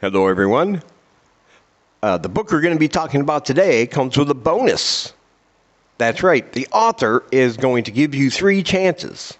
Hello, everyone. The book we're going to be talking about today comes with a bonus. That's right. The author is going to give you three chances.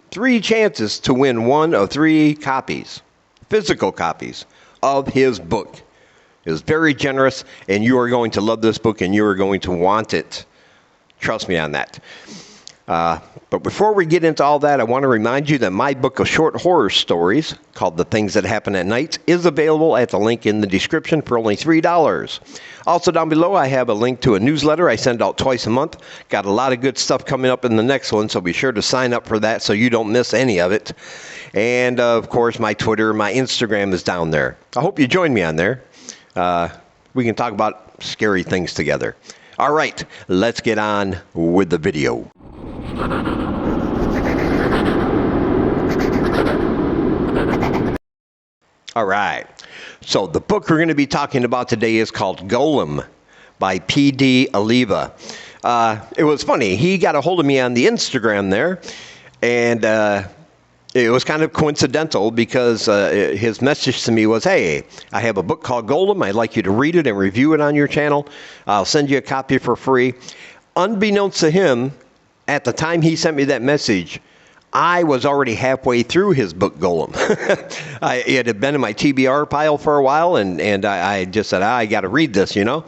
Three chances to win one of three copies, physical copies of his book. It is very generous, and you are going to love this book, and you are going to want it. Trust me on that. But before we get into all that, I want to remind you that my book of short horror stories, called The Things That Happen at Night, is available at the link in the description for only $3. Also down below, I have a link to a newsletter I send out twice a month. Got a lot of good stuff coming up in the next one, so be sure to sign up for that so you don't miss any of it. And, of course, my Twitter, my Instagram is down there. I hope you join me on there. We can talk about scary things together. All right, let's get on with the video. All right, so the book we're going to be talking about today is called Golem by P.D. Alleva. It was funny. He got a hold of me on the Instagram there, and it was kind of coincidental because his message to me was, hey, I have a book called Golem. I'd like you to read it and review it on your channel. I'll send you a copy for free. Unbeknownst to him, at the time he sent me that message, I was already halfway through his book, Golem. It had been in my TBR pile for a while, and I just said, I got to read this, you know.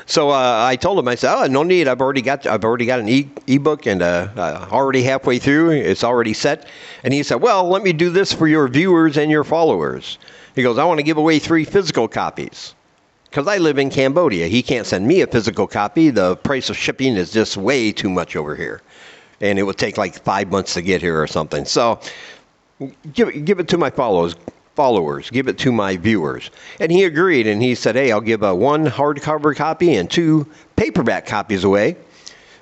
So I told him, I said, oh, no need. I've already got an ebook, and already halfway through. It's already set. And he said, well, let me do this for your viewers and your followers. He goes, I want to give away 3 physical copies. Because I live in Cambodia. He can't send me a physical copy. The price of shipping is just way too much over here. And it would take like 5 months to get here or something. So give it to my followers, give it to my viewers. And he agreed, and he said, hey, I'll give 1 hardcover copy and 2 paperback copies away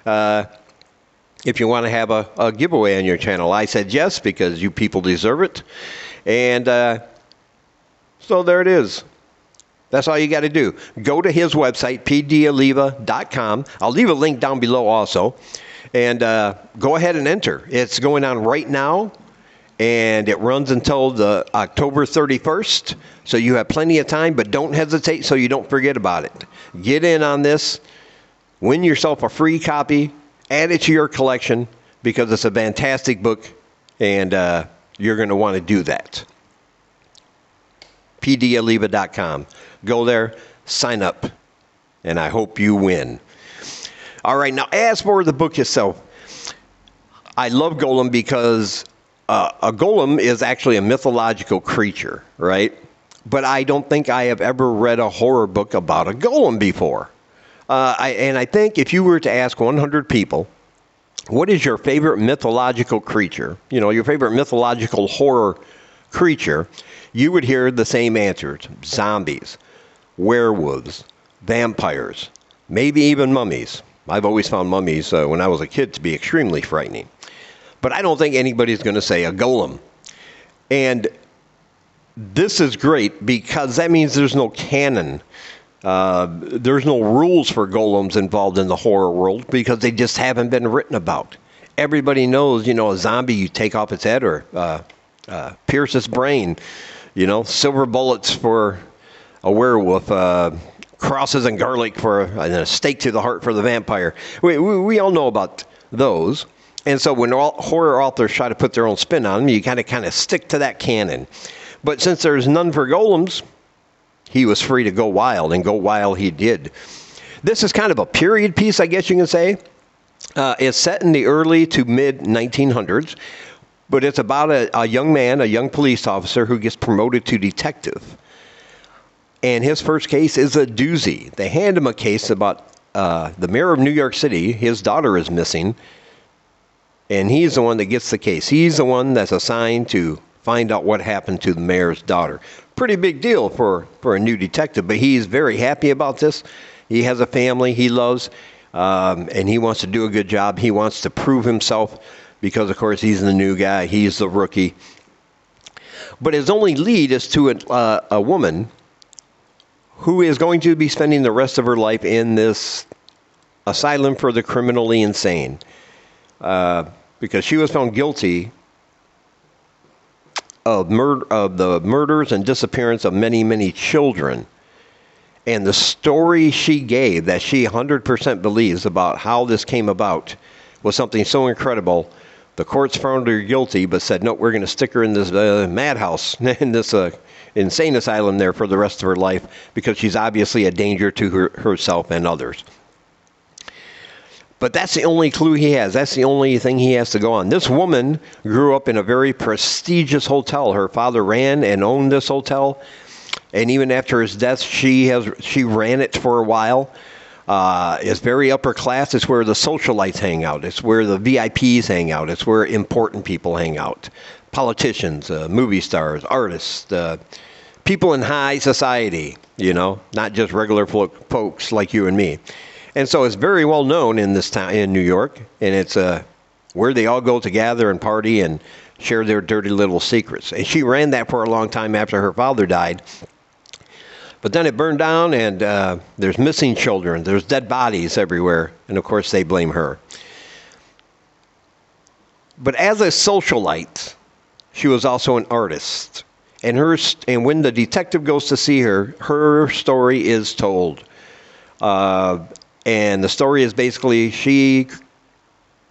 if you want to have a giveaway on your channel. I said yes, because you people deserve it. And so there it is. That's all you got to do. Go to his website, pdalleva.com. I'll leave a link down below also. And go ahead and enter. It's going on right now, and it runs until the October 31st. So you have plenty of time, but don't hesitate so you don't forget about it. Get in on this. Win yourself a free copy. Add it to your collection because it's a fantastic book, and you're going to want to do that. pdalleva.com. Go there, sign up, and I hope you win. All right, now as for the book itself, I love Golem because a golem is actually a mythological creature, right? But I don't think I have ever read a horror book about a golem before. And I think if you were to ask 100 people, what is your favorite mythological creature, you know, your favorite mythological horror creature, you would hear the same answers: zombies, werewolves, vampires, maybe even mummies. I've always found mummies when I was a kid to be extremely frightening. But I don't think anybody's going to say a golem. And this is great because that means there's no canon. There's no rules for golems involved in the horror world because they just haven't been written about. Everybody knows, you know, a zombie, you take off its head or pierce its brain. You know, silver bullets for a werewolf, crosses and garlic for a stake to the heart for the vampire. We all know about those. And so when horror authors try to put their own spin on them, you kind of stick to that canon. But since there's none for golems, he was free to go wild, and go wild he did. This is kind of a period piece, I guess you can say. It's set in the early to mid 1900s, but it's about a young man, a young police officer who gets promoted to detective. And his first case is a doozy. They hand him a case about the mayor of New York City. His daughter is missing. And he's the one that gets the case. He's the one that's assigned to find out what happened to the mayor's daughter. Pretty big deal for a new detective. But he's very happy about this. He has a family he loves. And he wants to do a good job. He wants to prove himself because, of course, he's the new guy. He's the rookie. But his only lead is to a woman who is going to be spending the rest of her life in this asylum for the criminally insane. Because she was found guilty of the murders and disappearance of many, many children. And the story she gave that she 100% believes about how this came about was something so incredible. The courts found her guilty, but said, no, we're going to stick her in this madhouse, in this insane asylum there for the rest of her life, because she's obviously a danger to herself and others. But that's the only clue he has. That's the only thing he has to go on. This woman grew up in a very prestigious hotel. Her father ran and owned this hotel. And even after his death, she ran it for a while. It's very upper class. It's where the socialites hang out. It's where the VIPs hang out. It's where important people hang out. Politicians, movie stars, artists, people in high society, not just regular folks like you and me. And so it's very well known in this town, in New York, and it's where they all go to gather and party and share their dirty little secrets. And she ran that for a long time after her father died. But then it burned down, and there's missing children. There's dead bodies everywhere, and of course they blame her. But as a socialite, she was also an artist. And when the detective goes to see her, her story is told. And the story is basically she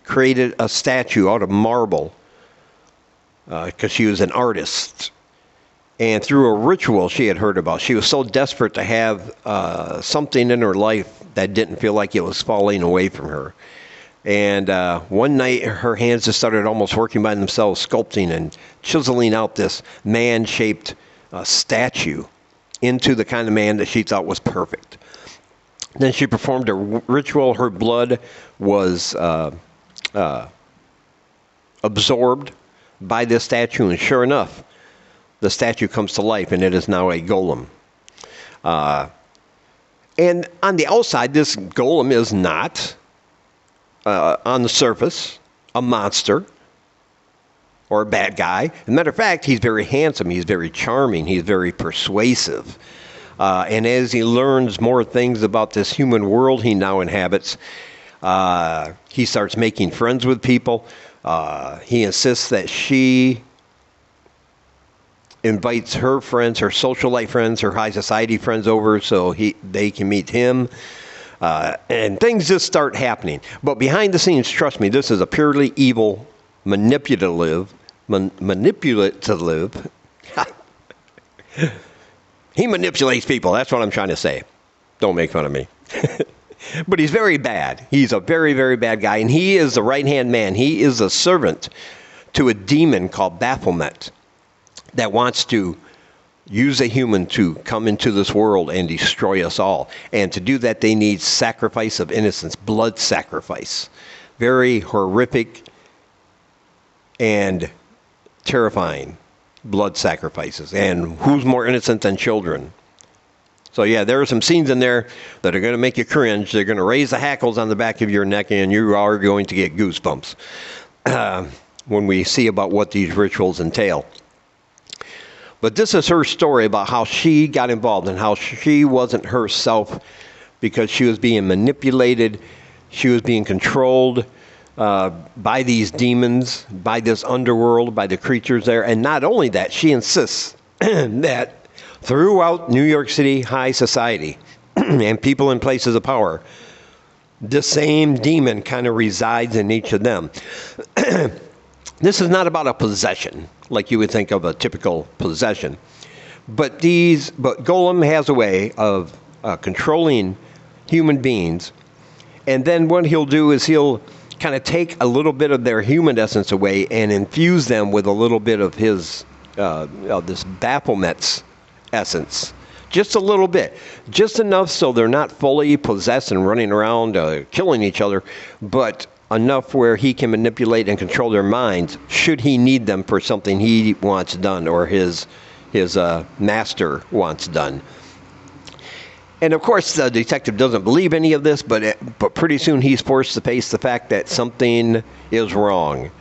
created a statue out of marble because she was an artist. And through a ritual she had heard about, she was so desperate to have something in her life that didn't feel like it was falling away from her. And one night her hands just started almost working by themselves, sculpting and chiseling out this man-shaped statue into the kind of man that she thought was perfect. Then she performed a ritual. Her blood was absorbed by this statue, and sure enough, the statue comes to life, and it is now a golem. And on the outside, this golem is not, on the surface, a monster or a bad guy. As a matter of fact, he's very handsome, he's very charming, he's very persuasive. And as he learns more things about this human world he now inhabits, he starts making friends with people. He insists that she invites her friends, her socialite friends, her high society friends over so they can meet him. And things just start happening. But behind the scenes, trust me, this is a purely evil, manipulative. He manipulates people. That's what I'm trying to say. Don't make fun of me. But he's very bad. He's a very, very bad guy. And he is the right-hand man. He is a servant to a demon called Baphomet that wants to use a human to come into this world and destroy us all. And to do that, they need sacrifice of innocence, blood sacrifice. Very horrific and terrifying blood sacrifices. And who's more innocent than children? So yeah, there are some scenes in there that are going to make you cringe. They're going to raise the hackles on the back of your neck, and you are going to get goosebumps when we see about what these rituals entail. But this is her story about how she got involved and how she wasn't herself because she was being manipulated, she was being controlled by these demons, by this underworld, by the creatures there. And not only that, she insists that throughout New York City high society and people in places of power, the same demon kind of resides in each of them. This is not about a possession, like you would think of a typical possession. But Golem has a way of controlling human beings. And then what he'll do is he'll kind of take a little bit of their human essence away and infuse them with a little bit of his, this Baphomet's essence. Just a little bit. Just enough so they're not fully possessed and running around killing each other, but enough where he can manipulate and control their minds should he need them for something he wants done or his master wants done. And of course the detective doesn't believe any of this, but pretty soon he's forced to face the fact that something is wrong.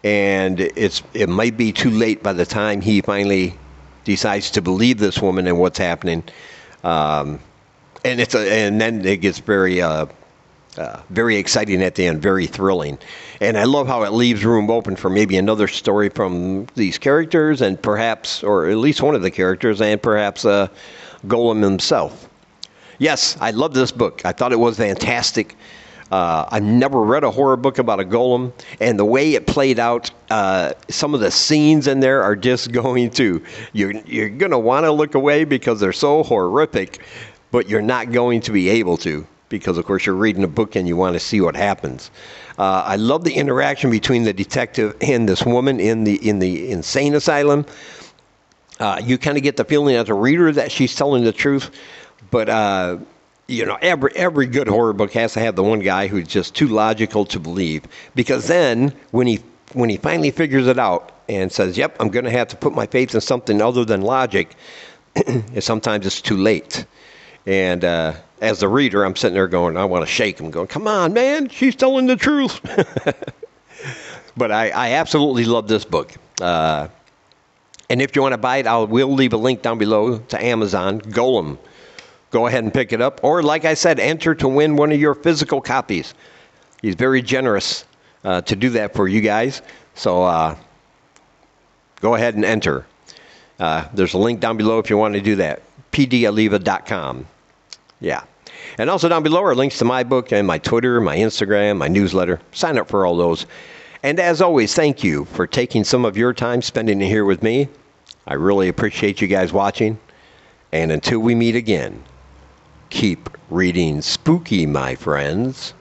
And it might be too late by the time he finally decides to believe this woman and what's happening. And then it gets very Very exciting at the end, very thrilling. And I love how it leaves room open for maybe another story from these characters and perhaps, or at least one of the characters, and perhaps Golem himself. Yes, I love this book. I thought it was fantastic. I've never read a horror book about a golem, and the way it played out, some of the scenes in there are just going to, you're going to want to look away because they're so horrific, but you're not going to be able to because, of course, you're reading a book and you want to see what happens. I love the interaction between the detective and this woman in the insane asylum. You kind of get the feeling as a reader that she's telling the truth, but you know, every good horror book has to have the one guy who's just too logical to believe. Because then, when he finally figures it out and says, "Yep, I'm going to have to put my faith in something other than logic," sometimes it's too late. And as the reader, I'm sitting there going, I want to shake him, going, "Come on, man, she's telling the truth." But I absolutely love this book. And if you want to buy it, we'll leave a link down below to Amazon, Golem. Go ahead and pick it up. Or, like I said, enter to win one of your physical copies. He's very generous to do that for you guys. So go ahead and enter. There's a link down below if you want to do that. pdalleva.com. Yeah. And also down below are links to my book and my Twitter, my Instagram, my newsletter. Sign up for all those. And as always, thank you for taking some of your time spending it here with me. I really appreciate you guys watching. And until we meet again, keep reading spooky, my friends.